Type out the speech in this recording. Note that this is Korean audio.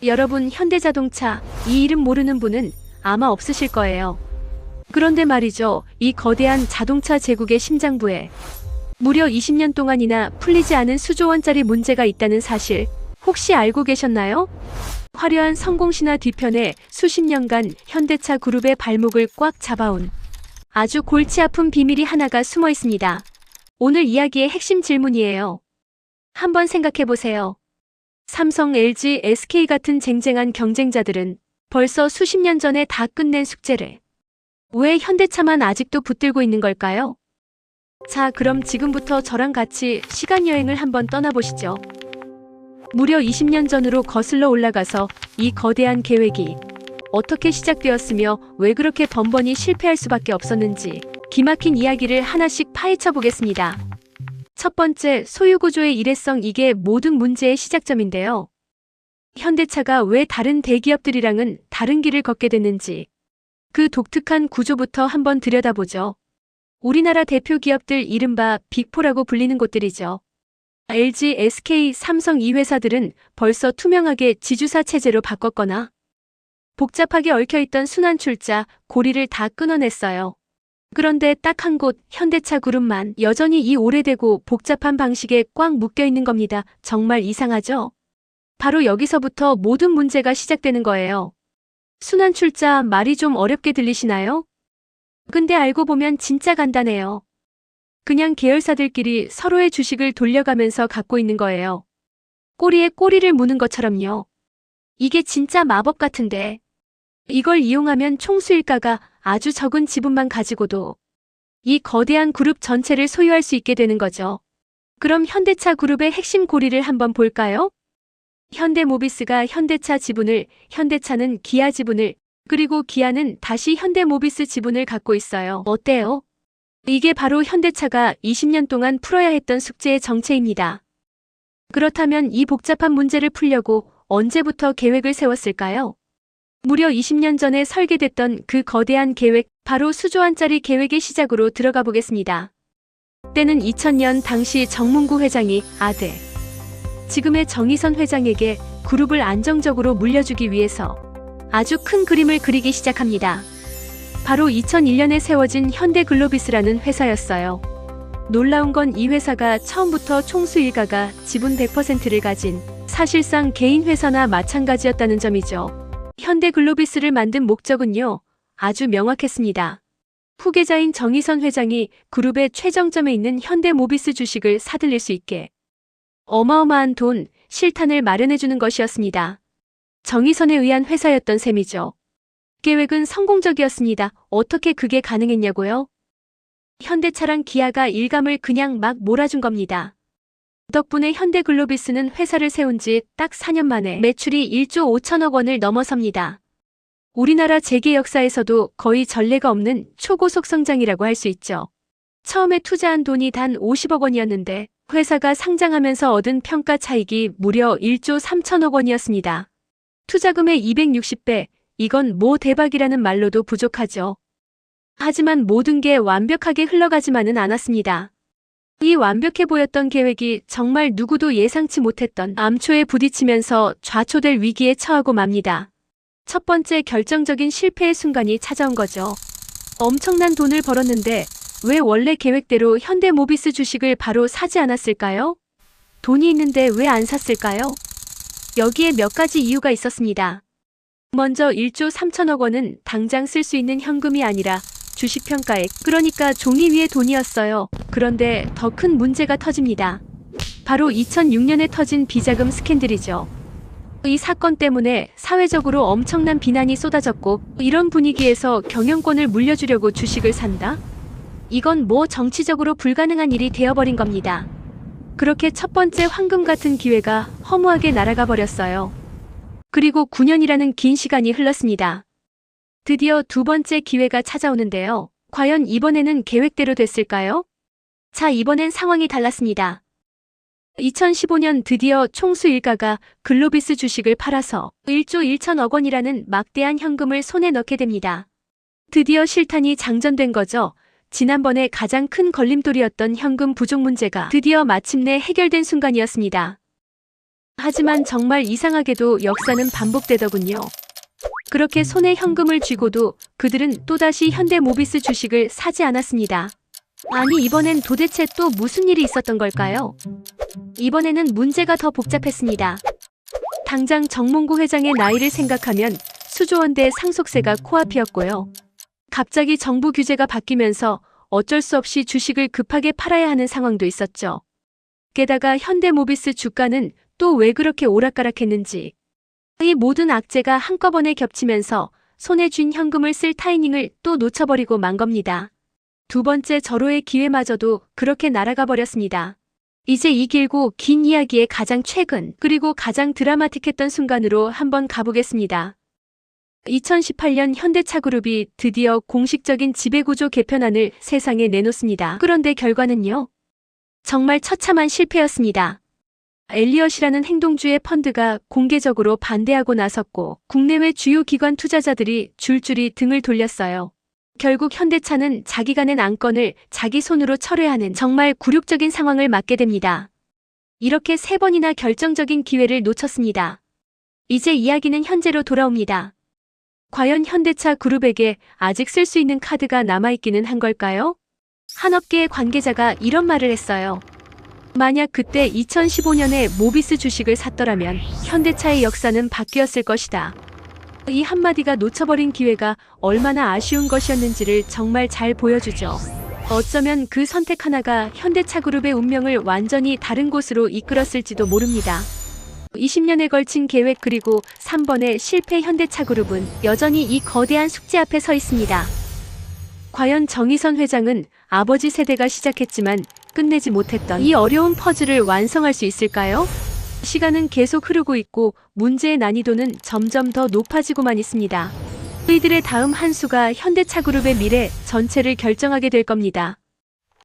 여러분, 현대자동차, 이 이름 모르는 분은 아마 없으실 거예요. 그런데 말이죠, 이 거대한 자동차 제국의 심장부에 무려 20년 동안이나 풀리지 않은 수조 원짜리 문제가 있다는 사실 혹시 알고 계셨나요? 화려한 성공신화 뒤편에 수십 년간 현대차 그룹의 발목을 꽉 잡아온 아주 골치 아픈 비밀이 하나가 숨어 있습니다. 오늘 이야기의 핵심 질문이에요. 한번 생각해 보세요. 삼성, LG, SK 같은 쟁쟁한 경쟁자들은 벌써 수십 년 전에 다 끝낸 숙제를 왜 현대차만 아직도 붙들고 있는 걸까요? 자, 그럼 지금부터 저랑 같이 시간여행을 한번 떠나보시죠. 무려 20년 전으로 거슬러 올라가서 이 거대한 계획이 어떻게 시작되었으며 왜 그렇게 번번이 실패할 수밖에 없었는지 기막힌 이야기를 하나씩 파헤쳐 보겠습니다. 첫 번째, 소유구조의 일회성. 이게 모든 문제의 시작점인데요. 현대차가 왜 다른 대기업들이랑은 다른 길을 걷게 됐는지 그 독특한 구조부터 한번 들여다보죠. 우리나라 대표 기업들, 이른바 빅4라고 불리는 곳들이죠. LG, SK, 삼성, 이 회사들은 벌써 투명하게 지주사 체제로 바꿨거나 복잡하게 얽혀있던 순환출자, 고리를 다 끊어냈어요. 그런데 딱 한 곳, 현대차 그룹만 여전히 이 오래되고 복잡한 방식에 꽉 묶여있는 겁니다. 정말 이상하죠? 바로 여기서부터 모든 문제가 시작되는 거예요. 순환출자, 말이 좀 어렵게 들리시나요? 근데 알고 보면 진짜 간단해요. 그냥 계열사들끼리 서로의 주식을 돌려가면서 갖고 있는 거예요. 꼬리에 꼬리를 무는 것처럼요. 이게 진짜 마법 같은데. 이걸 이용하면 총수일가가 아주 적은 지분만 가지고도 이 거대한 그룹 전체를 소유할 수 있게 되는 거죠. 그럼 현대차 그룹의 핵심 고리를 한번 볼까요? 현대모비스가 현대차 지분을, 현대차는 기아 지분을, 그리고 기아는 다시 현대모비스 지분을 갖고 있어요. 어때요? 이게 바로 현대차가 20년 동안 풀어야 했던 숙제의 정체입니다. 그렇다면 이 복잡한 문제를 풀려고 언제부터 계획을 세웠을까요? 무려 20년 전에 설계됐던 그 거대한 계획, 바로 수조 원짜리 계획의 시작으로 들어가 보겠습니다. 때는 2000년, 당시 정문구 회장이 아들, 지금의 정의선 회장에게 그룹을 안정적으로 물려주기 위해서 아주 큰 그림을 그리기 시작합니다. 바로 2001년에 세워진 현대글로비스라는 회사였어요. 놀라운 건 이 회사가 처음부터 총수 일가가 지분 100%를 가진 사실상 개인 회사나 마찬가지였다는 점이죠. 현대글로비스를 만든 목적은요, 아주 명확했습니다. 후계자인 정의선 회장이 그룹의 최정점에 있는 현대모비스 주식을 사들일 수 있게 어마어마한 돈, 실탄을 마련해주는 것이었습니다. 정의선에 의한 회사였던 셈이죠. 계획은 성공적이었습니다. 어떻게 그게 가능했냐고요? 현대차랑 기아가 일감을 그냥 막 몰아준 겁니다. 덕분에 현대글로비스는 회사를 세운 지 딱 4년 만에 매출이 1조 5천억 원을 넘어섭니다. 우리나라 재계 역사에서도 거의 전례가 없는 초고속 성장이라고 할 수 있죠. 처음에 투자한 돈이 단 50억 원이었는데 회사가 상장하면서 얻은 평가 차익이 무려 1조 3천억 원이었습니다. 투자금의 260배, 이건 뭐 대박이라는 말로도 부족하죠. 하지만 모든 게 완벽하게 흘러가지만은 않았습니다. 이 완벽해 보였던 계획이 정말 누구도 예상치 못했던 암초에 부딪히면서 좌초될 위기에 처하고 맙니다. 첫 번째 결정적인 실패의 순간이 찾아온 거죠. 엄청난 돈을 벌었는데 왜 원래 계획대로 현대모비스 주식을 바로 사지 않았을까요? 돈이 있는데 왜 안 샀을까요? 여기에 몇 가지 이유가 있었습니다. 먼저 1조 3천억 원은 당장 쓸 수 있는 현금이 아니라 주식평가액, 그러니까 종이 위의 돈이었어요. 그런데 더 큰 문제가 터집니다. 바로 2006년에 터진 비자금 스캔들이죠. 이 사건 때문에 사회적으로 엄청난 비난이 쏟아졌고, 이런 분위기에서 경영권을 물려주려고 주식을 산다? 이건 뭐 정치적으로 불가능한 일이 되어버린 겁니다. 그렇게 첫 번째 황금 같은 기회가 허무하게 날아가 버렸어요. 그리고 9년이라는 긴 시간이 흘렀습니다. 드디어 두 번째 기회가 찾아오는데요. 과연 이번에는 계획대로 됐을까요? 자, 이번엔 상황이 달랐습니다. 2015년 드디어 총수 일가가 글로비스 주식을 팔아서 1조 1천억 원이라는 막대한 현금을 손에 넣게 됩니다. 드디어 실탄이 장전된 거죠. 지난번에 가장 큰 걸림돌이었던 현금 부족 문제가 드디어 마침내 해결된 순간이었습니다. 하지만 정말 이상하게도 역사는 반복되더군요. 그렇게 손에 현금을 쥐고도 그들은 또다시 현대모비스 주식을 사지 않았습니다. 아니, 이번엔 도대체 또 무슨 일이 있었던 걸까요? 이번에는 문제가 더 복잡했습니다. 당장 정몽구 회장의 나이를 생각하면 수조원대 상속세가 코앞이었고요. 갑자기 정부 규제가 바뀌면서 어쩔 수 없이 주식을 급하게 팔아야 하는 상황도 있었죠. 게다가 현대모비스 주가는 또 왜 그렇게 오락가락했는지. 이 모든 악재가 한꺼번에 겹치면서 손에 쥔 현금을 쓸 타이밍을 또 놓쳐버리고 만 겁니다. 두 번째 절호의 기회마저도 그렇게 날아가 버렸습니다. 이제 이 길고 긴 이야기의 가장 최근, 그리고 가장 드라마틱했던 순간으로 한번 가보겠습니다. 2018년 현대차그룹이 드디어 공식적인 지배구조 개편안을 세상에 내놓습니다. 그런데 결과는요? 정말 처참한 실패였습니다. 엘리엇이라는 행동주의 펀드가 공개적으로 반대하고 나섰고 국내외 주요 기관 투자자들이 줄줄이 등을 돌렸어요. 결국 현대차는 자기가 낸 안건을 자기 손으로 철회하는 정말 굴욕적인 상황을 맞게 됩니다. 이렇게 3번이나 결정적인 기회를 놓쳤습니다. 이제 이야기는 현재로 돌아옵니다. 과연 현대차 그룹에게 아직 쓸 수 있는 카드가 남아있기는 한 걸까요? 한 업계의 관계자가 이런 말을 했어요. 만약 그때 2015년에 모비스 주식을 샀더라면 현대차의 역사는 바뀌었을 것이다. 이 한마디가 놓쳐버린 기회가 얼마나 아쉬운 것이었는지를 정말 잘 보여주죠. 어쩌면 그 선택 하나가 현대차그룹의 운명을 완전히 다른 곳으로 이끌었을지도 모릅니다. 20년에 걸친 계획 그리고 3번의 실패 현대차그룹은 여전히 이 거대한 숙제 앞에 서 있습니다. 과연 정의선 회장은 아버지 세대가 시작했지만 끝내지 못했던 이 어려운 퍼즐을 완성할 수 있을까요? 시간은 계속 흐르고 있고 문제의 난이도는 점점 더 높아지고만 있습니다. 이들의 다음 한 수가 현대차그룹의 미래 전체를 결정하게 될 겁니다.